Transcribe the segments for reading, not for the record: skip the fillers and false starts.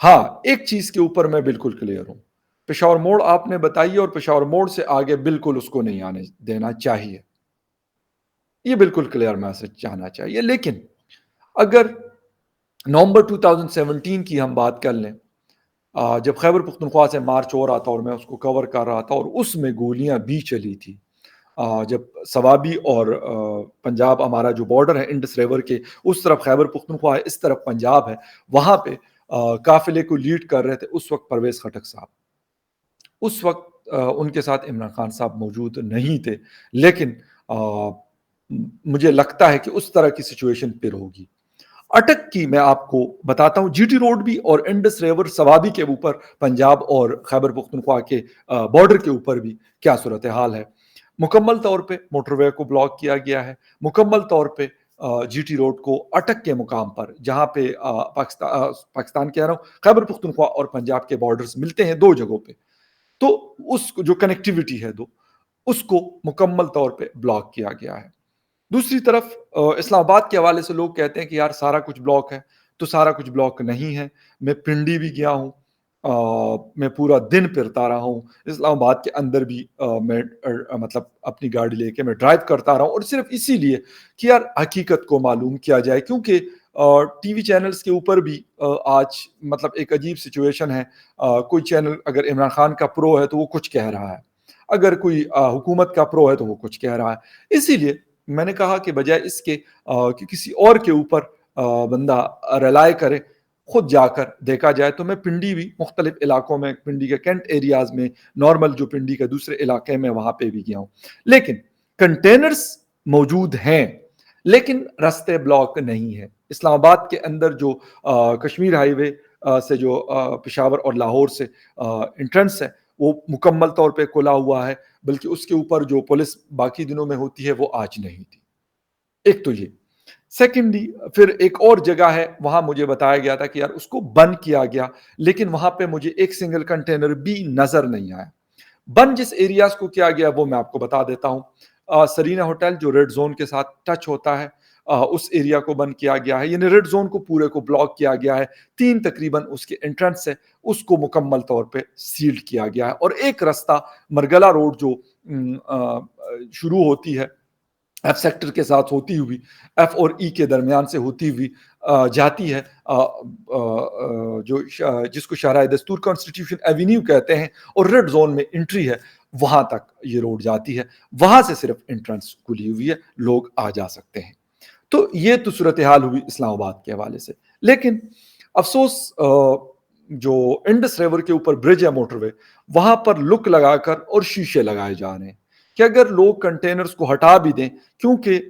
ہاں، ایک چیز کے اوپر میں بالکل کلیئر ہوں، پشاور موڑ آپ نے بتائی اور پشاور موڑ سے آگے بالکل اس کو نہیں آنے دینا چاہیے، یہ بالکل کلیئر میسج جانا چاہیے، لیکن اگر نومبر 2017 کی ہم بات کر لیں، جب خیبر پختونخوا سے مارچ ہو رہا تھا اور میں اس کو کور کر رہا تھا اور اس میں گولیاں بھی چلی تھی، جب سوابی اور پنجاب ہمارا جو بارڈر ہے انڈس ریور کے، اس طرف خیبر پختونخوا ہے، اس طرف پنجاب ہے، وہاں پہ قافلے کو لیڈ کر رہے تھے اس وقت پرویز خٹک صاحب، اس وقت ان کے ساتھ عمران خان صاحب موجود نہیں تھے، لیکن مجھے لگتا ہے کہ اس طرح کی سچویشن پھر ہوگی۔ اٹک کی میں آپ کو بتاتا ہوں، جی ٹی روڈ بھی اور انڈس ریور سوابی کے اوپر پنجاب اور خیبر پختونخوا کے بارڈر کے اوپر بھی کیا صورتحال ہے۔ مکمل طور پہ موٹر وے کو بلاک کیا گیا ہے، مکمل طور پہ جی ٹی روڈ کو اٹک کے مقام پر جہاں پہ پاکستان کہہ رہا ہوں، خیبر پختونخوا اور پنجاب کے بارڈرز ملتے ہیں دو جگہوں پہ، تو اس جو کنیکٹیویٹی ہے اس کو مکمل طور پہ بلاک کیا گیا ہے۔ دوسری طرف اسلام آباد کے حوالے سے لوگ کہتے ہیں کہ یار سارا کچھ بلاک ہے، تو سارا کچھ بلاک نہیں ہے، میں پنڈی بھی گیا ہوں، میں پورا دن پھرتا رہا ہوں، اسلام آباد کے اندر بھی میں مطلب اپنی گاڑی لے کے میں ڈرائیو کرتا رہا ہوں، اور صرف اسی لیے کہ یار حقیقت کو معلوم کیا جائے، کیونکہ ٹی وی چینلز کے اوپر بھی آج مطلب ایک عجیب سچویشن ہے، کوئی چینل اگر عمران خان کا پرو ہے تو وہ کچھ کہہ رہا ہے، اگر کوئی حکومت کا پرو ہے تو وہ کچھ کہہ رہا ہے، اسی لیے میں نے کہا کہ بجائے اس کے کہ کسی اور کے اوپر بندہ رلائے کرے، خود جا کر دیکھا جائے، تو میں پنڈی بھی مختلف علاقوں میں، پنڈی کے کینٹ ایریاز میں، نارمل جو پنڈی کے دوسرے علاقے میں وہاں پہ بھی گیا ہوں، لیکن کنٹینرز موجود ہیں لیکن رستے بلاک نہیں ہے۔ اسلام آباد کے اندر جو کشمیر ہائی وے سے جو پشاور اور لاہور سے انٹرنس ہے وہ مکمل طور پہ کھلا ہوا ہے، بلکہ اس کے اوپر جو پولیس باقی دنوں میں ہوتی ہے وہ آج نہیں تھی۔ ایک تو یہ، سیکنڈلی پھر ایک اور جگہ ہے، وہاں مجھے بتایا گیا تھا کہ یار اس کو بند کیا گیا، لیکن وہاں پہ مجھے ایک سنگل کنٹینر بھی نظر نہیں آیا۔ بند جس ایریاز کو کیا گیا وہ میں آپ کو بتا دیتا ہوں، سرینا ہوٹل جو ریڈ زون کے ساتھ ٹچ ہوتا ہے، اس ایریا کو بند کیا گیا ہے، یعنی ریڈ زون کو پورے کو بلاک کیا گیا ہے، تین تقریباً اس کے انٹرنس ہے اس کو مکمل طور پہ سیلڈ کیا گیا ہے، اور ایک رستہ مرگلا روڈ جو شروع ہوتی ہے ایف سیکٹر کے ساتھ ہوتی ہوئی، ایف اور ای کے درمیان سے ہوتی ہوئی جاتی ہے، جو جس کو شاہراہ دستور کانسٹیٹیوشن ایوینیو کہتے ہیں، اور ریڈ زون میں انٹری ہے، وہاں تک یہ روڈ جاتی ہے، وہاں سے صرف انٹرنس کھلی ہوئی ہے، لوگ آ جا سکتے ہیں۔ تو یہ تو صورتحال ہوئی اسلام آباد کے حوالے سے، لیکن افسوس جو انڈس ریور کے اوپر برج ہے موٹر وے، وہاں پر لک لگا کر اور شیشے لگائے جا رہے ہیں کہ اگر لوگ کنٹینرز کو ہٹا بھی دیں، کیونکہ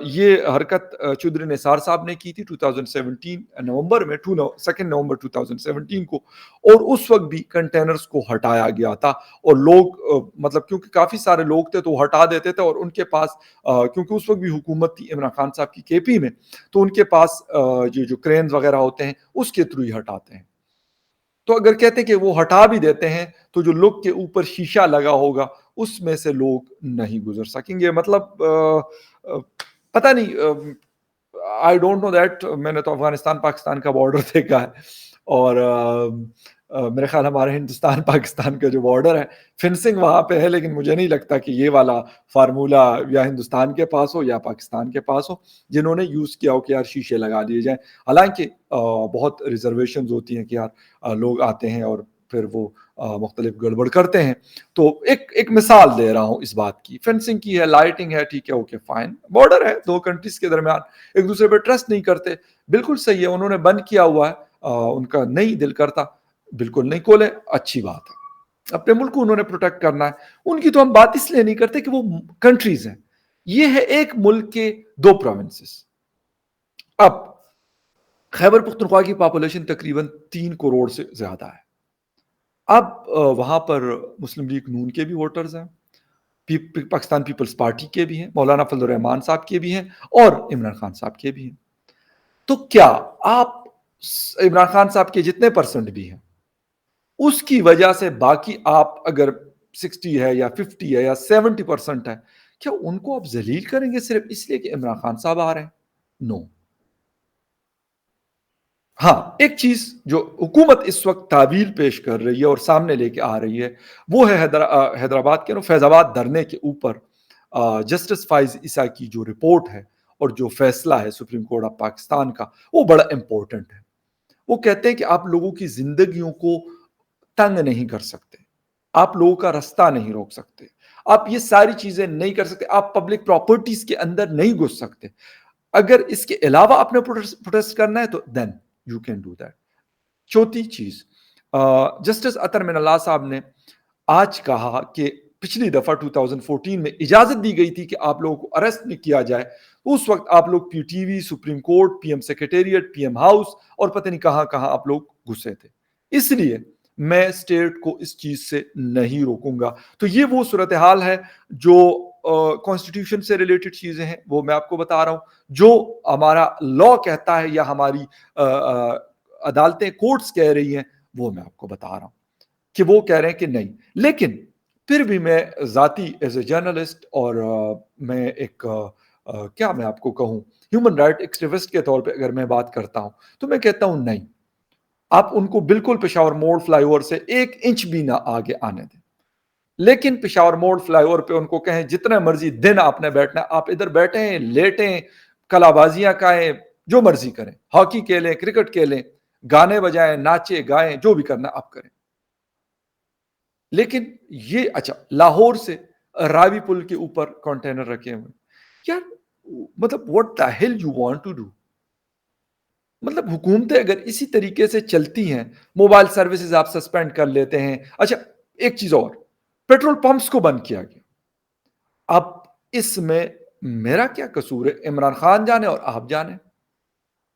یہ حرکت چودھری نثار صاحب نے کی تھی 2017 نومبر میں، 2 نومبر 2017 کو، اور اس وقت بھی کنٹینرز کو ہٹایا گیا تھا، اور لوگ مطلب کیونکہ کافی سارے لوگ تھے تو وہ ہٹا دیتے تھے، اور ان کے پاس کیونکہ اس وقت بھی حکومت تھی عمران خان صاحب کی کے پی میں، تو ان کے پاس جو کرینز وغیرہ ہوتے ہیں اس کے تھرو ہی ہٹاتے ہیں۔ تو اگر کہتے ہیں کہ وہ ہٹا بھی دیتے ہیں تو جو لوگ کے اوپر شیشہ لگا ہوگا اس میں سے لوگ نہیں گزر سکیں گے، مطلب پتہ نہیں، آئی ڈونٹ نو دیٹ، میں نے تو افغانستان پاکستان کا بارڈر دیکھا ہے، اور میرے خیال ہمارے ہندوستان پاکستان کا جو بارڈر ہے فنسنگ وہاں پہ ہے، لیکن مجھے نہیں لگتا کہ یہ والا فارمولا یا ہندوستان کے پاس ہو یا پاکستان کے پاس ہو جنہوں نے یوز کیا ہو کہ یار شیشے لگا دیے جائیں، حالانکہ بہت ریزرویشنز ہوتی ہیں کہ یار لوگ آتے ہیں اور پھر وہ مختلف گڑبڑ کرتے ہیں۔ تو ایک مثال دے رہا ہوں اس بات کی، فینسنگ کی ہے، لائٹنگ ہے، ٹھیک ہے، اوکے فائن، بارڈر ہے، دو کنٹریز کے درمیان ایک دوسرے پہ ٹرسٹ نہیں کرتے، بالکل صحیح ہے، انہوں نے بند کیا ہوا ہے، ان کا نہیں دل کرتا، بالکل نہیں کھولے، اچھی بات ہے، اپنے ملک کو انہوں نے پروٹیکٹ کرنا ہے، ان کی تو ہم بات اس لیے نہیں کرتے کہ وہ کنٹریز ہیں، یہ ہے ایک ملک کے دو پروونسز۔ اب خیبر پختونخوا کی پاپولیشن تقریباً 3 کروڑ سے زیادہ ہے، اب وہاں پر مسلم لیگ نون کے بھی ووٹرز ہیں، پاکستان پیپلز پارٹی کے بھی ہیں، مولانا فضل الرحمان صاحب کے بھی ہیں، اور عمران خان صاحب کے بھی ہیں، تو کیا آپ عمران خان صاحب کے جتنے پرسنٹ بھی ہیں اس کی وجہ سے باقی آپ اگر 60 ہے یا 50 ہے یا 70% ہے، کیا ان کو آپ ذلیل کریں گے صرف اس لیے کہ عمران خان صاحب آ رہے ہیں؟ نو، ہاں، ایک چیز جو حکومت اس وقت تعویل پیش کر رہی ہے اور سامنے لے کے آ رہی ہے، وہ ہے حیدرآباد کے فیض آباد دھرنے کے اوپر جسٹس فائز عیسیٰ کی جو رپورٹ ہے اور جو فیصلہ ہے سپریم کورٹ آف پاکستان کا، وہ بڑا امپورٹنٹ ہے۔ وہ کہتے ہیں کہ آپ لوگوں کی زندگیوں کو تنگ نہیں کر سکتے، آپ لوگوں کا رستہ نہیں روک سکتے، آپ یہ ساری چیزیں نہیں کر سکتے، آپ پبلک پراپرٹیز کے اندر نہیں گھس سکتے۔ اگر اس کے علاوہ آپ نے پروٹیسٹ کرنا ہے تو then you can do that. چوتھی چیز، جسٹس اطہر من اللہ صاحب نے آج کہا کہ پچھلی دفعہ 2014 میں اجازت دی گئی تھی کہ آپ لوگوں کو اریسٹ نہیں کیا جائے، اس وقت آپ لوگ P T V, supreme court, P M secretariat, P M house اور پتہ نہیں کہاں کہاں آپ لوگ گھسے تھے۔ اس لیے میں اسٹیٹ کو اس چیز سے نہیں روکوں گا۔ تو یہ وہ صورتحال ہے جو کانسٹیٹیوشن سے ریلیٹڈ چیزیں ہیں، وہ میں آپ کو بتا رہا ہوں۔ جو ہمارا لا کہتا ہے یا ہماری عدالتیں، کورٹس کہہ رہی ہیں، وہ میں آپ کو بتا رہا ہوں کہ وہ کہہ رہے ہیں کہ نہیں۔ لیکن پھر بھی میں ذاتی ایز اے جرنلسٹ اور میں ایک کیا میں آپ کو کہوں ہیومن رائٹ ایکٹیوسٹ کے طور پہ اگر میں بات کرتا ہوں تو میں کہتا ہوں نہیں، آپ ان کو بالکل پشاور موڑ فلائی اوور سے 1 انچ بھی نہ آگے آنے دیں، لیکن پشاور موڑ فلائی اوور پہ ان کو کہیں جتنا مرضی دن آپ نے بیٹھنا ہے، آپ ادھر بیٹھیں، لیٹیں، کلا بازیاں کھائیں، جو مرضی کریں، ہاکی کھیلیں، کرکٹ کھیلیں، گانے بجائیں، ناچے گائیں، جو بھی کرنا آپ کریں۔ لیکن یہ اچھا لاہور سے راوی پل کے اوپر کنٹینر رکھے ہوئے، یار مطلب what the hell you want to do? مطلب حکومتیں اگر اسی طریقے سے چلتی ہیں، موبائل سروسز آپ سسپینڈ کر لیتے ہیں۔ اچھا ایک چیز اور، پیٹرول پمپس کو بند کیا گیا۔ اب اس میں میرا کیا قصور ہے؟ عمران خان جانے اور آپ جانے۔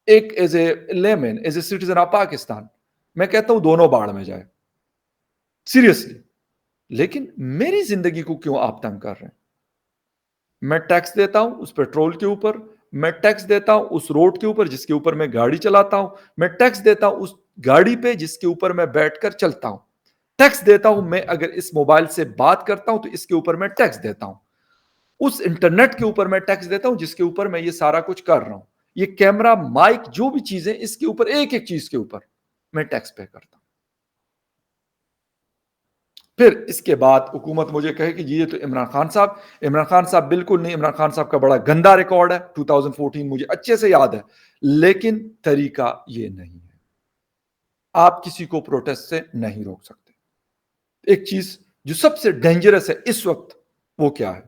ایک as a lemon, as a citizen of Pakistan, میں کہتا ہوں دونوں باڑ میں جائے، سیریسلی۔ لیکن میری زندگی کو کیوں آپ تنگ کر رہے ہیں؟ میں ٹیکس دیتا ہوں اس پیٹرول کے اوپر، میں ٹیکس دیتا ہوں اس روڈ کے اوپر جس کے اوپر میں گاڑی چلاتا ہوں، میں ٹیکس دیتا ہوں اس گاڑی پہ جس کے اوپر میں بیٹھ کر چلتا ہوں، ٹیکس دیتا ہوں میں اگر اس موبائل سے بات کرتا ہوں تو اس کے اوپر میں ٹیکس دیتا ہوں، اس انٹرنیٹ کے اوپر میں ٹیکس دیتا ہوں جس کے اوپر میں یہ سارا کچھ کر رہا ہوں، یہ کیمرہ، مائک، جو بھی چیزیں، اس کے اوپر ایک ایک چیز کے اوپر میں ٹیکس پے کرتا ہوں۔ پھر اس کے بعد حکومت مجھے کہے کہ یہ تو عمران خان صاحب بالکل نہیں، عمران خان صاحب کا بڑا گندا ریکارڈ ہے، 2014 مجھے اچھے سے یاد ہے، لیکن طریقہ یہ نہیں ہے۔ آپ کسی کو پروٹیسٹ سے نہیں روک سکتے۔ ایک چیز جو سب سے ڈینجرس ہے اس وقت، وہ کیا ہے؟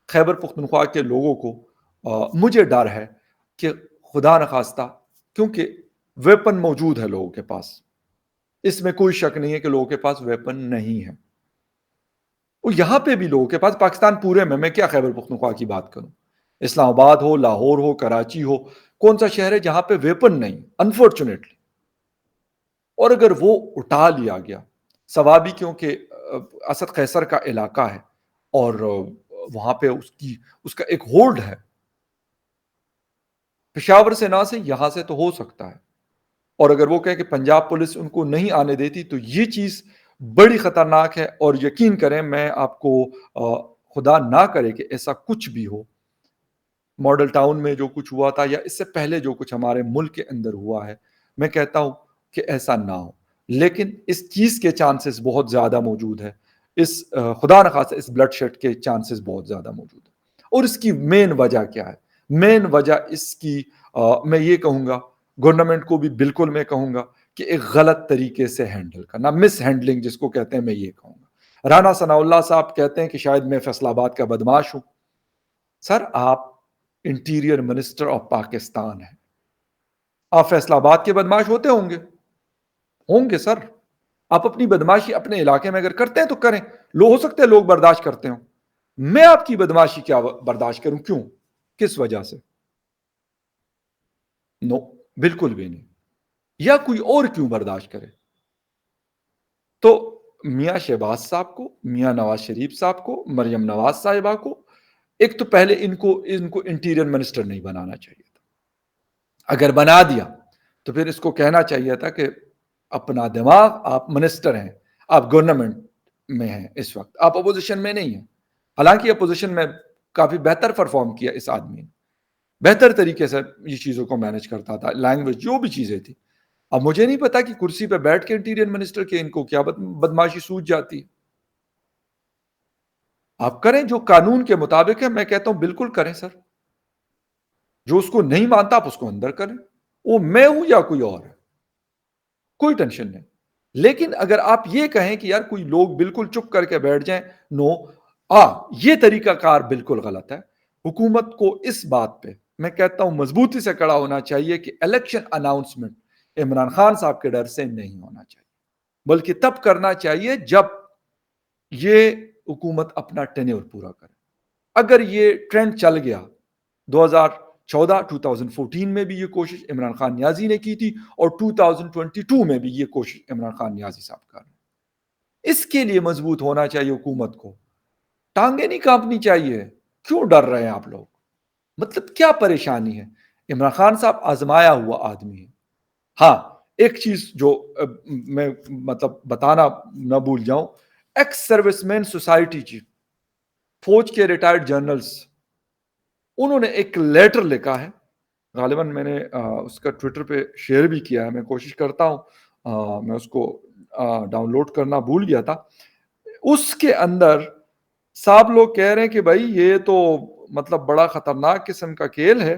خیبر پختونخوا کے لوگوں کو مجھے ڈر ہے کہ خدا نخواستہ، کیونکہ ویپن موجود ہے لوگوں کے پاس، اس میں کوئی شک نہیں ہے کہ لوگوں کے پاس ویپن نہیں ہے، اور یہاں پہ بھی لوگوں کے پاس، پاکستان پورے میں کیا خیبر پختونخوا کی بات کروں، اسلام آباد ہو، لاہور ہو، کراچی ہو، کون سا شہر ہے جہاں پہ ویپن نہیں، انفارچونیٹلی؟ اور اگر وہ اٹھا لیا گیا، ثوابی کیونکہ اسد قیصر کا علاقہ ہے اور وہاں پہ اس کا ایک ہولڈ ہے، پشاور سے نہ سے یہاں سے تو ہو سکتا ہے، اور اگر وہ کہے کہ پنجاب پولیس ان کو نہیں آنے دیتی تو یہ چیز بڑی خطرناک ہے۔ اور یقین کریں، میں آپ کو خدا نہ کرے کہ ایسا کچھ بھی ہو، ماڈل ٹاؤن میں جو کچھ ہوا تھا یا اس سے پہلے جو کچھ ہمارے ملک کے اندر ہوا ہے، میں کہتا ہوں کہ ایسا نہ ہو، لیکن اس چیز کے چانسز بہت زیادہ موجود ہے، اس خدا نخواستہ اس بلڈ شیڈ کے چانسز بہت زیادہ موجود ہیں۔ اور اس کی مین وجہ کیا ہے؟ مین وجہ اس کی میں یہ کہوں گا، گورنمنٹ کو بھی بالکل میں کہوں گا کہ ایک غلط طریقے سے ہینڈل کرنا، مس ہینڈلنگ جس کو کہتے ہیں، میں یہ کہوں گا۔ رانا ثناء اللہ صاحب کہتے ہیں کہ شاید میں فیصل آباد کا بدماش ہوں۔ سر، آپ انٹیریئر منسٹر آف پاکستان ہیں، آپ فیصل آباد کے بدماش ہوں گے سر۔ آپ اپنی بدماشی اپنے علاقے میں اگر کرتے ہیں تو کریں، ہو سکتے ہیں لوگ برداشت کرتے ہوں، میں آپ کی بدماشی کیا برداشت کروں؟ کیوں؟ کس وجہ سے؟ نو، بالکل بھی نہیں۔ یا کوئی اور کیوں برداشت کرے؟ تو میاں شہباز صاحب کو، میاں نواز شریف صاحب کو، مریم نواز صاحبہ کو، ایک تو پہلے ان کو انٹیریئر منسٹر نہیں بنانا چاہیے تھا۔ اگر بنا دیا تو پھر اس کو کہنا چاہیے تھا کہ اپنا دماغ، آپ منسٹر ہیں، آپ گورنمنٹ میں ہیں، اس وقت آپ اپوزیشن میں نہیں ہیں۔ حالانکہ اپوزیشن میں کافی بہتر پرفارم کیا اس آدمی نے، بہتر طریقے سے یہ چیزوں کو مینج کرتا تھا، لینگویج جو بھی چیزیں تھی، اب مجھے نہیں پتا کہ کرسی پہ بیٹھ کے انٹیریئر منسٹر کے ان کو کیا بدماشی سوچ جاتی ہے. آپ کریں جو قانون کے مطابق ہے. میں کہتا ہوں بالکل کریں سر. جو اس کو نہیں مانتا آپ اس کو اندر کریں. وہ میں ہوں یا کوئی اور ہے, کوئی ٹینشن نہیں. لیکن اگر آپ یہ کہیں کہ یار کوئی لوگ بالکل چپ کر کے بیٹھ جائیں, نو. یہ طریقہ کار بالکل غلط ہے. حکومت کو اس بات پہ میں کہتا ہوں مضبوطی سے کڑا ہونا چاہیے کہ الیکشن اناؤنسمنٹ عمران خان صاحب کے ڈر سے نہیں ہونا چاہیے, بلکہ تب کرنا چاہیے جب یہ حکومت اپنا ٹینیور پورا کرے. اگر یہ ٹرینڈ چل گیا, 2014 میں بھی یہ کوشش عمران خان نیازی نے کی تھی, اور 2022 میں بھی یہ کوشش عمران خان نیازی صاحب کر رہے ہیں. اس کے لیے مضبوط ہونا چاہیے حکومت کو. ٹانگیں نہیں کانپنی چاہیے. کیوں ڈر رہے ہیں آپ لوگ؟ مطلب کیا پریشانی ہے؟ عمران خان صاحب آزمایا ہوا آدمی ہے. ہاں, ایک چیز جو میں مطلب بتانا نہ بھول جاؤں, ایکس سروس مین سوسائٹی چیف, فوج کے ریٹائرڈ جنرلز, انہوں نے ایک لیٹر لکھا ہے. غالباً میں نے اس کا ٹویٹر پہ شیئر بھی کیا ہے. میں کوشش کرتا ہوں, میں اس کو ڈاؤن لوڈ کرنا بھول گیا تھا. اس کے اندر صاحب لوگ کہہ رہے ہیں کہ بھائی یہ تو مطلب بڑا خطرناک قسم کا کھیل ہے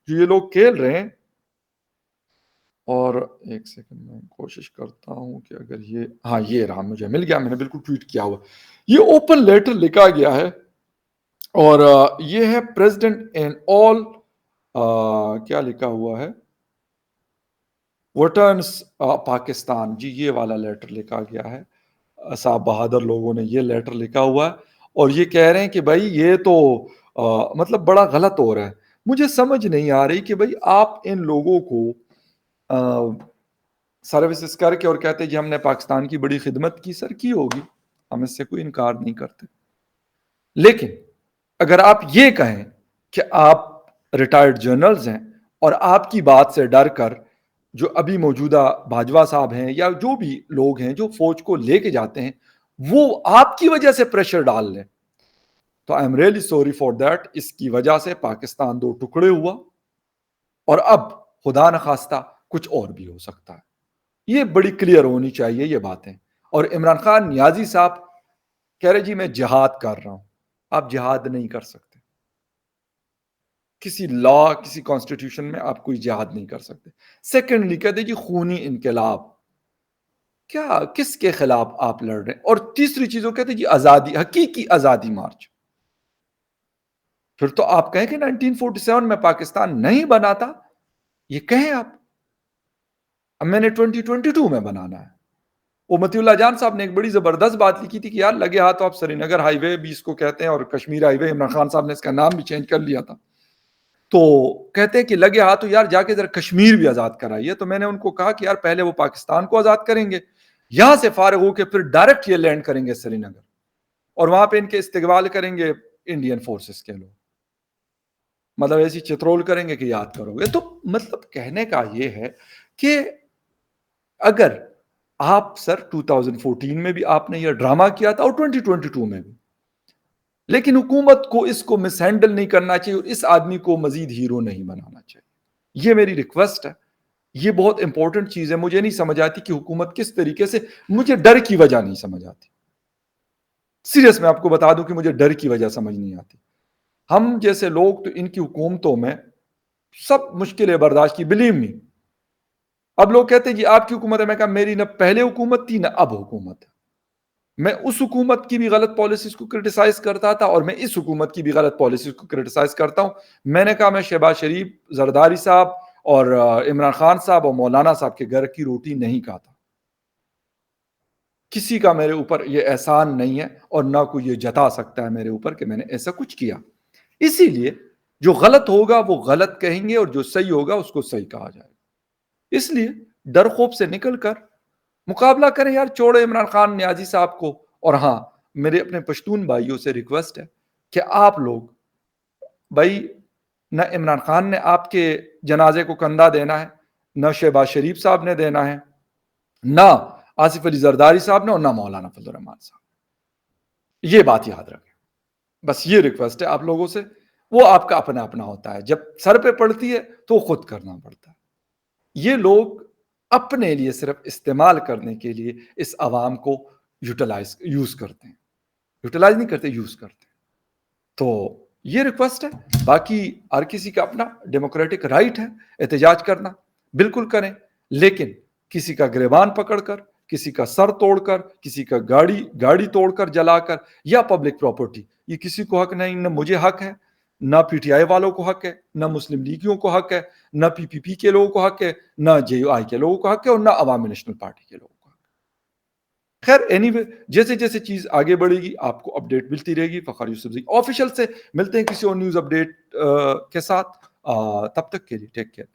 جو یہ لوگ کھیل رہے ہیں. اور ایک سیکنڈ میں کوشش کرتا ہوں کہ اگر یہ رہا, مجھے مل گیا, میں نے بالکل ٹویٹ کیا ہوا. یہ اوپن لیٹر لکھا گیا ہے, اور یہ ہے پریزیڈنٹ ان آل, کیا لکھا ہوا ہے, وٹرنس پاکستان. جی یہ والا لیٹر لکھا گیا ہے. صاحب بہادر لوگوں نے یہ لیٹر لکھا ہوا ہے, اور یہ کہہ رہے ہیں کہ بھائی یہ تو مطلب بڑا غلط ہو رہا ہے. مجھے سمجھ نہیں آ رہی کہ بھائی آپ ان لوگوں کو سروسز کر کے اور کہتے جی ہم نے پاکستان کی بڑی خدمت کی. سر کی ہوگی, ہم اس سے کوئی انکار نہیں کرتے. لیکن اگر آپ یہ کہیں کہ آپ ریٹائرڈ جنرلز ہیں, اور آپ کی بات سے ڈر کر جو ابھی موجودہ باجوہ صاحب ہیں یا جو بھی لوگ ہیں جو فوج کو لے کے جاتے ہیں, وہ آپ کی وجہ سے پریشر ڈال لیں, تو I am really sorry for that. اس کی وجہ سے پاکستان دو ٹکڑے ہوا, اور اب خدا نخواستہ کچھ اور بھی ہو سکتا ہے. یہ بڑی کلیئر ہونی چاہیے یہ باتیں. اور عمران خان نیازی صاحب کہہ رہے جی میں جہاد کر رہا ہوں. آپ جہاد نہیں کر سکتے. کسی لا, کسی کانسٹیٹیوشن میں آپ کوئی جہاد نہیں کر سکتے. سیکنڈلی کہتے جی خونی انقلاب, کیا کس کے خلاف آپ لڑ رہے ہیں؟ اور تیسری چیزوں کہتے جی آزادی, حقیقی آزادی مارچ. پھر تو آپ کہیں کہ 1947 میں پاکستان نہیں بنا تھا, یہ کہیں آپ. اب میں نے 2022 میں بنانا ہے. وہ متی اللہ جان صاحب نے ایک بڑی زبردست بات لکھی تھی کہ یار لگے ہاتھ تو آپ سری نگر ہائی وے بھی اس کو کہتے ہیں, اور کشمیر ہائی وے عمران خان صاحب نے اس کا نام بھی چینج کر لیا تھا. تو کہتے ہیں کہ لگے ہاتھ تو یار جا کے ذرا کشمیر بھی آزاد کرائیے. تو میں نے ان کو کہا کہ یار پہلے وہ پاکستان کو آزاد کریں گے, یہاں سے فارغ ہو کے پھر ڈائریکٹ یہ لینڈ کریں گے سری نگر, اور وہاں پہ ان کے استقبال کریں گے انڈین فورسز کے لوگ. مطلب ایسی چترول کریں گے کہ یاد کرو گے. تو مطلب کہنے کا یہ ہے کہ اگر آپ سر 2014 میں بھی آپ نے یہ ڈرامہ کیا تھا, اور 2022 میں بھی, لیکن حکومت کو اس کو مس ہینڈل نہیں کرنا چاہیے, اور اس آدمی کو مزید ہیرو نہیں بنانا چاہیے. یہ میری ریکویسٹ ہے. یہ بہت امپورٹنٹ چیز ہے. مجھے نہیں سمجھ آتی کہ حکومت کس طریقے سے, مجھے ڈر کی وجہ نہیں سمجھ آتی. سیریس میں آپ کو بتا دوں کہ مجھے ڈر کی وجہ سمجھ نہیں آتی. ہم جیسے لوگ تو ان کی حکومتوں میں سب مشکلیں برداشت کی, بلیو می. اب لوگ کہتے ہیں جی آپ کی حکومت ہے. میں کہا میری نہ پہلے حکومت تھی نہ اب حکومت ہے. میں اس حکومت کی بھی غلط پالیسیز کو کرٹیسائز کرتا تھا, اور میں اس حکومت کی بھی غلط پالیسیز کو کرٹیسائز کرتا ہوں. میں نے کہا میں شہباز شریف, زرداری صاحب, اور عمران خان صاحب اور مولانا صاحب کے گھر کی روٹی نہیں کھاتا. کسی کا میرے اوپر یہ احسان نہیں ہے, اور نہ کوئی یہ جتا سکتا ہے میرے اوپر کہ میں نے ایسا کچھ کیا. اسی لیے جو غلط ہوگا وہ غلط کہیں گے, اور جو صحیح ہوگا اس کو صحیح کہا جائے گا. اس لیے ڈر خوف سے نکل کر مقابلہ کریں یار, چھوڑے عمران خان نیازی صاحب کو. اور ہاں, میرے اپنے پشتون بھائیوں سے ریکویسٹ ہے کہ آپ لوگ بھائی, نہ عمران خان نے آپ کے جنازے کو کندھا دینا ہے, نہ شہباز شریف صاحب نے دینا ہے, نہ آصف علی زرداری صاحب نے, اور نہ مولانا فضل الرحمان صاحب. یہ بات یاد رکھیں. بس یہ ریکویسٹ ہے آپ لوگوں سے. وہ آپ کا اپنا اپنا ہوتا ہے, جب سر پہ پڑتی ہے تو خود کرنا پڑتا ہے. یہ لوگ اپنے لیے صرف استعمال کرنے کے لیے اس عوام کو یوز کرتے ہیں، یوٹیلائز نہیں کرتے، یوز کرتے ہیں۔ تو یہ ریکویسٹ ہے، باقی ہر کسی کا اپنا ڈیموکریٹک رائٹ ہے احتجاج کرنا، بالکل کریں، لیکن کسی کا گریبان پکڑ کر، کسی کا سر توڑ کر، کسی کا گاڑی توڑ کر جلا کر، یا پبلک پراپرٹی، یہ کسی کو حق نہیں، نہ مجھے حق ہے، نہ پی ٹی آئی والوں کو حق ہے، نہ مسلم لیگیوں کو حق ہے، نہ پی پی پی کے لوگوں کو حق ہے، نہ جے یو آئی کے لوگوں کو حق ہے، اور نہ عوامی نیشنل پارٹی کے لوگوں کو حق ہے۔ خیر اینی وے، جیسے جیسے چیز آگے بڑھے گی آپ کو اپڈیٹ ملتی رہے گی۔ فخر یوسف زئی آفیشیل سے ملتے ہیں کسی اور نیوز اپڈیٹ کے ساتھ، تب تک کے لیے ٹیک کیئر۔